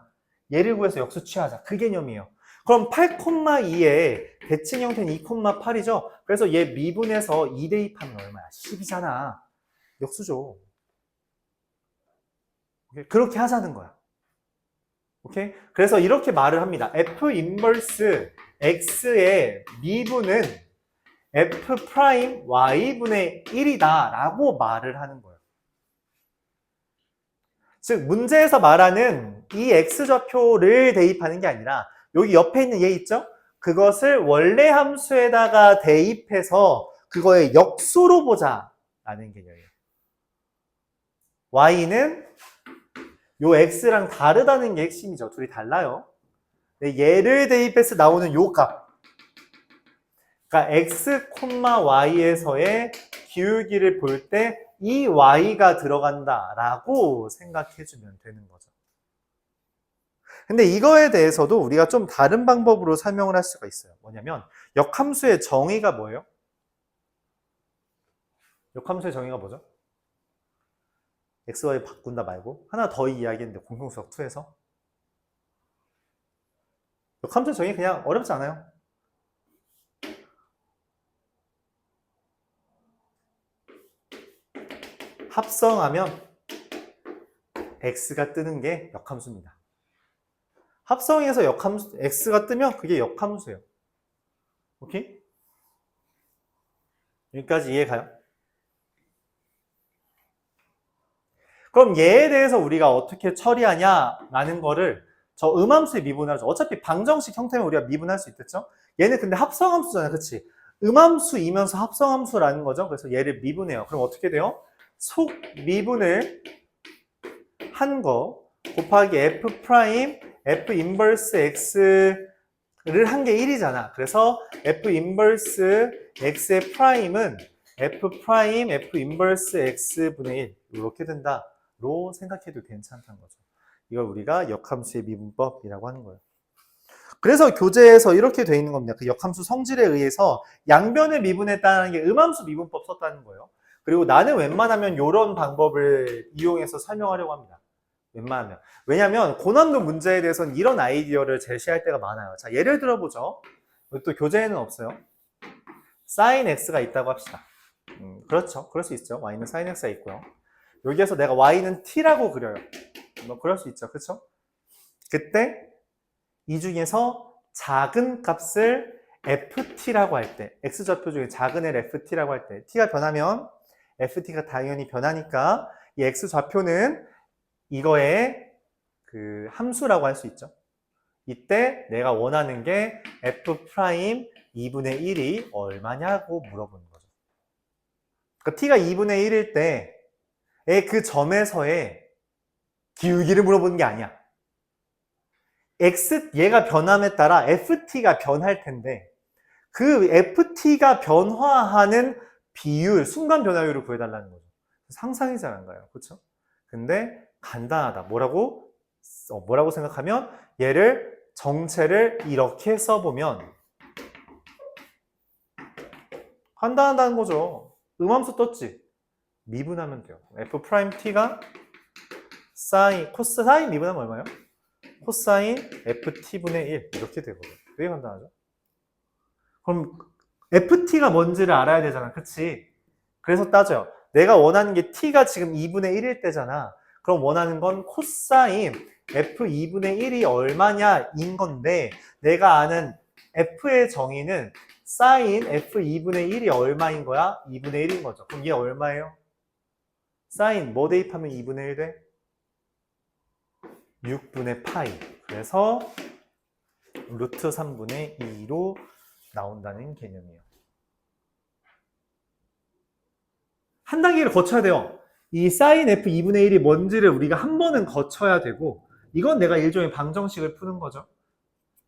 얘를 구해서 역수 취하자. 그 개념이에요. 그럼 8,2에 대칭 형태는 2,8이죠. 그래서 얘 미분해서 2 대입하면 얼마야? 10이잖아. 역수죠. 그렇게 하자는 거야. 오케이? 그래서 이렇게 말을 합니다. F 인버스 X의 미분은 F 프라임 Y분의 1이다 라고 말을 하는 거예요. 즉 문제에서 말하는 이 X좌표를 대입하는 게 아니라 여기 옆에 있는 얘 있죠? 그것을 원래 함수에다가 대입해서 그거의 역수로 보자 라는 개념이에요. Y는 요 X랑 다르다는 게 핵심이죠. 둘이 달라요. 얘를 대입해서 나오는 요 값. 그러니까 X, Y에서의 기울기를 볼 때 이 Y가 들어간다라고 생각해주면 되는 거죠. 근데 이거에 대해서도 우리가 좀 다른 방법으로 설명을 할 수가 있어요. 뭐냐면 역함수의 정의가 뭐예요? 역함수의 정의가 뭐죠? X, Y 바꾼다 말고 하나 더 이야기했는데 공통수학 2에서 역함수의 정의 그냥 어렵지 않아요. 합성하면 X가 뜨는 게 역함수입니다. 합성해서 역함수, X가 뜨면 그게 역함수예요. 오케이? 여기까지 이해 가요? 그럼 얘에 대해서 우리가 어떻게 처리하냐라는 거를 저 음함수에 미분하죠. 어차피 방정식 형태면 우리가 미분할 수 있겠죠? 얘는 근데 합성함수잖아요. 그치? 음함수이면서 합성함수라는 거죠. 그래서 얘를 미분해요. 그럼 어떻게 돼요? 속 미분을 한 거 곱하기 F 프라임 F 인버스 X를 한 게 1이잖아. 그래서 F 인버스 X의 프라임은 F 프라임 F 인버스 X분의 1 이렇게 된다로 생각해도 괜찮다는 거죠. 이걸 우리가 역함수의 미분법이라고 하는 거예요. 그래서 교재에서 이렇게 돼 있는 겁니다. 그 역함수 성질에 의해서 양변을 미분했다는 게 음함수 미분법 썼다는 거예요. 그리고 나는 웬만하면 이런 방법을 이용해서 설명하려고 합니다. 웬만하면. 왜냐하면 고난도 문제에 대해서는 이런 아이디어를 제시할 때가 많아요. 자, 예를 들어보죠. 또 교재에는 없어요. sin x가 있다고 합시다. 그렇죠. 그럴 수 있죠. y는 sin x가 있고요. 여기에서 내가 y는 t라고 그려요. 뭐 그럴 수 있죠. 그렇죠? 그때 이 중에서 작은 값을 ft라고 할 때, x좌표 중에 작은 L ft라고 할 때, t가 변하면 ft가 당연히 변하니까 이 x좌표는 이거의 그 함수라고 할 수 있죠. 이때 내가 원하는 게 f 프라임 2분의 1이 얼마냐고 물어보는 거죠. 그러니까 t가 2분의 1일 때의 그 점에서의 기울기를 물어보는 게 아니야. 얘가 변함에 따라 ft가 변할 텐데 그 ft가 변화하는 비율, 순간 변화율을 구해달라는 거죠. 상상이 잘 안 가요. 그렇죠? 근데 간단하다. 뭐라고 생각하면 얘를 정체를 이렇게 써보면 간단하다는 거죠. 음함수 떴지? 미분하면 돼요. f 프라임 t가 코스 사인 미분하면 얼마예요? 코사인 ft분의 1 이렇게 되거든요. 되게 간단하죠? 그럼 ft가 뭔지를 알아야 되잖아. 그치? 그래서 따져요. 내가 원하는 게 t가 지금 2분의 1일 때잖아. 그럼 원하는 건 코사인 f2분의 1이 얼마냐 인 건데 내가 아는 f의 정의는 사인 f2분의 1이 얼마인 거야? 2분의 1인 거죠. 그럼 얘 얼마예요? 사인 뭐 대입하면 2분의 1 돼? 6분의 파이. 그래서 루트 3분의 2로 나온다는 개념이에요. 한 단계를 거쳐야 돼요. 이 사인 f 2분의 1이 뭔지를 우리가 한 번은 거쳐야 되고 이건 내가 일종의 방정식을 푸는 거죠.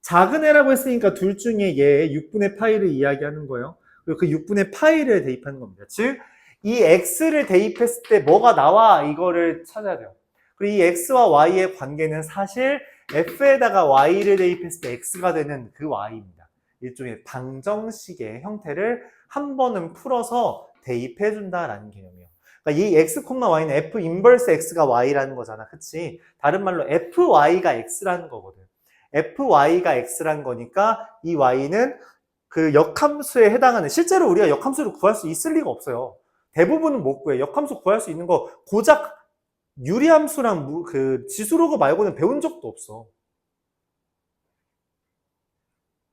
작은 애라고 했으니까 둘 중에 얘 6분의 파이를 이야기하는 거예요. 그리고 그 6분의 파이를 대입하는 겁니다. 즉, 이 x를 대입했을 때 뭐가 나와 이거를 찾아야 돼요. 그리고 이 x와 y의 관계는 사실 f에다가 y를 대입했을 때 x가 되는 그 y입니다. 일종의 방정식의 형태를 한 번은 풀어서 대입해준다라는 개념이에요. 그러니까 이 x, y는 f 인버스 x가 y라는 거잖아. 그치? 다른 말로 fy가 x라는 거거든. fy가 x라는 거니까 이 y는 그 역함수에 해당하는, 실제로 우리가 역함수를 구할 수 있을 리가 없어요. 대부분은 못 구해. 역함수 구할 수 있는 거 고작 유리함수랑 그 지수로그 말고는 배운 적도 없어.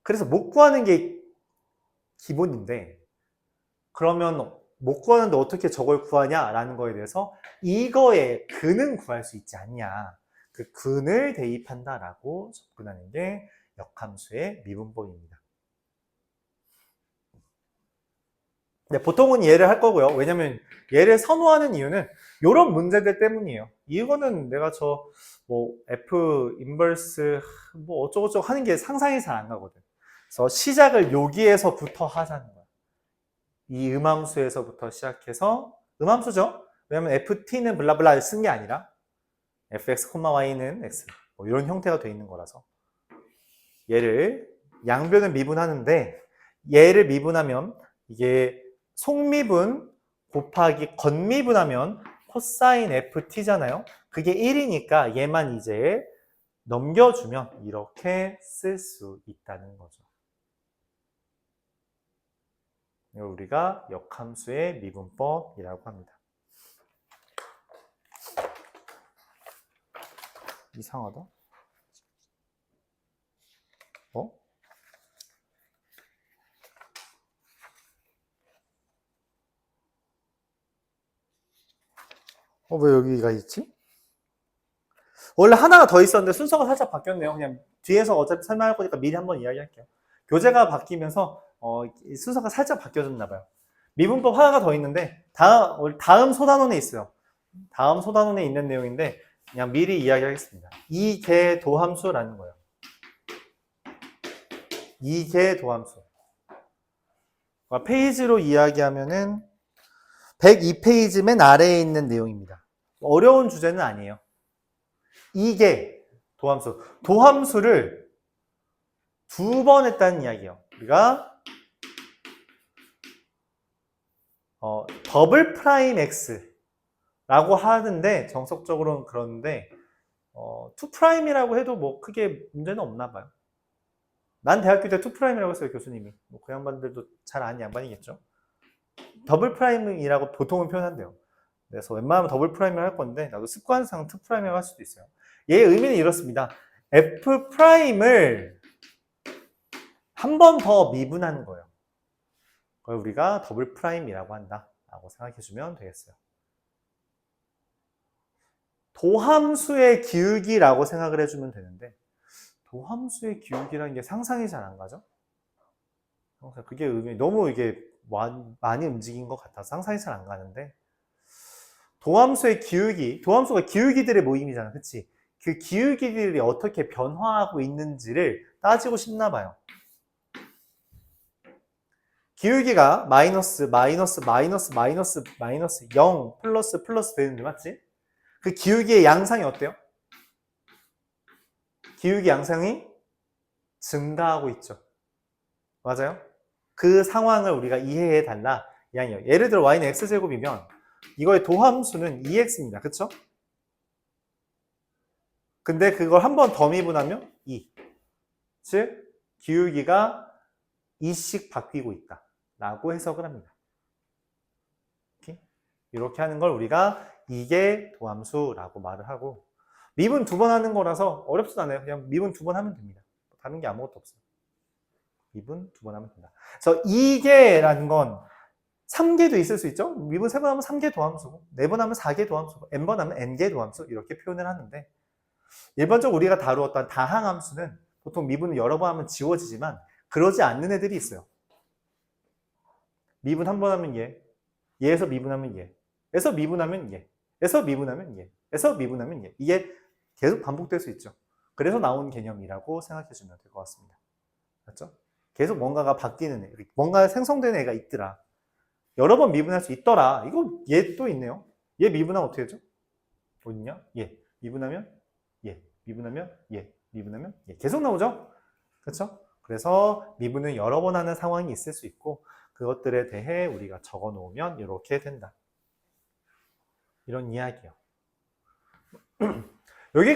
그래서 못 구하는 게 기본인데, 그러면 못 구하는데 어떻게 저걸 구하냐라는 거에 대해서 이거의 근은 구할 수 있지 않냐. 그 근을 대입한다라고 접근하는 게 역함수의 미분법입니다. 네, 보통은 얘를 할 거고요. 왜냐면 얘를 선호하는 이유는 이런 문제들 때문이에요. 이거는 내가 뭐 F 인버스 뭐 어쩌고저쩌고 하는 게 상상이 잘 안 가거든. 그래서 시작을 여기에서부터 하자는 거야. 이 음함수에서부터 시작해서 음함수죠. 왜냐면 ft는 블라블라 쓴 게 아니라 fx, y는 x 뭐 이런 형태가 돼 있는 거라서 얘를 양변을 미분하는데 얘를 미분하면 이게 속미분 곱하기 겉미분하면 코사인 ft잖아요. 그게 1이니까 얘만 이제 넘겨주면 이렇게 쓸 수 있다는 거죠. 이걸 우리가 역함수의 미분법이라고 합니다. 이상하다. 어? 왜 여기가 있지? 원래 하나가 더 있었는데 순서가 살짝 바뀌었네요. 그냥 뒤에서 어차피 설명할 거니까 미리 한번 이야기할게요. 교재가 바뀌면서 순서가 살짝 바뀌어졌나 봐요. 미분법 하나가 더 있는데 다음 소단원에 있어요. 다음 소단원에 있는 내용인데 그냥 미리 이야기하겠습니다. 이계도함수라는 거예요. 이계도함수. 페이지로 이야기하면은 102페이지 맨 아래에 있는 내용입니다. 어려운 주제는 아니에요. 이계 도함수. 도함수를 2번 했다는 이야기예요. 우리가 더블 프라임 x라고 하는데 정석적으로는 그런데 2 프라임이라고 해도 뭐 크게 문제는 없나 봐요. 난 대학교 때 2 프라임이라고 했어요, 교수님이. 뭐 그 양반들도 잘 아는 양반이겠죠. 더블 프라임이라고 보통은 표현한대요. 그래서 웬만하면 더블 프라임을 할 건데 나도 습관상 2 프라임을 할 수도 있어요. 얘의 의미는 이렇습니다. f 프라임을 한 번 더 미분하는 거예요. 그걸 우리가 더블 프라임이라고 한다라고 생각해주면 되겠어요. 도함수의 기울기라고 생각을 해주면 되는데 도함수의 기울기라는 게 상상이 잘 안 가죠? 그게 너무 이게 많이 움직인 것 같아서 상상이 잘 안 가는데 도함수의 기울기, 도함수가 기울기들의 모임이잖아, 그치? 그 기울기들이 어떻게 변화하고 있는지를 따지고 싶나 봐요. 기울기가 마이너스, 마이너스, 마이너스, 마이너스, 마이너스 0, 플러스, 플러스 되는데 맞지? 그 기울기의 양상이 어때요? 기울기 양상이 증가하고 있죠. 맞아요? 그 상황을 우리가 이해해 달라 이 양이에요. 예를 들어 y는 x제곱이면 이거의 도함수는 2x입니다. 그쵸? 근데 그걸 한 번 더 미분하면 2. 즉 기울기가 2씩 바뀌고 있다 라고 해석을 합니다. 이렇게 하는 걸 우리가 이게 도함수라고 말을 하고 미분 2번 하는 거라서 어렵진 않아요. 그냥 미분 2번 하면 됩니다. 다른 게 아무것도 없어요. 미분 2번 하면 된다. 그래서 이게라는 건 3개도 있을 수 있죠. 미분 3번 하면 3개 도함수고 4번 하면 4개 도함수고 n번 하면 n개 도함수 이렇게 표현을 하는데 일반적으로 우리가 다루었던 다항함수는 보통 미분을 여러 번 하면 지워지지만 그러지 않는 애들이 있어요. 미분 한 번 하면 얘, 얘에서 미분하면 얘, 에서 미분하면 얘, 에서 미분하면 얘, 에서 미분하면 얘. 이게 계속 반복될 수 있죠. 그래서 나온 개념이라고 생각해주면 될 것 같습니다. 맞죠? 계속 뭔가가 바뀌는 애, 뭔가 생성되는 애가 있더라. 여러 번 미분할 수 있더라. 이거 얘 또 있네요. 얘 미분하면 어떻게 되죠? 어딨냐? 얘. 미분하면 얘. 미분하면 얘. 미분하면 얘. 계속 나오죠? 그렇죠? 그래서 미분을 여러 번 하는 상황이 있을 수 있고 그것들에 대해 우리가 적어 놓으면 이렇게 된다. 이런 이야기요. 여기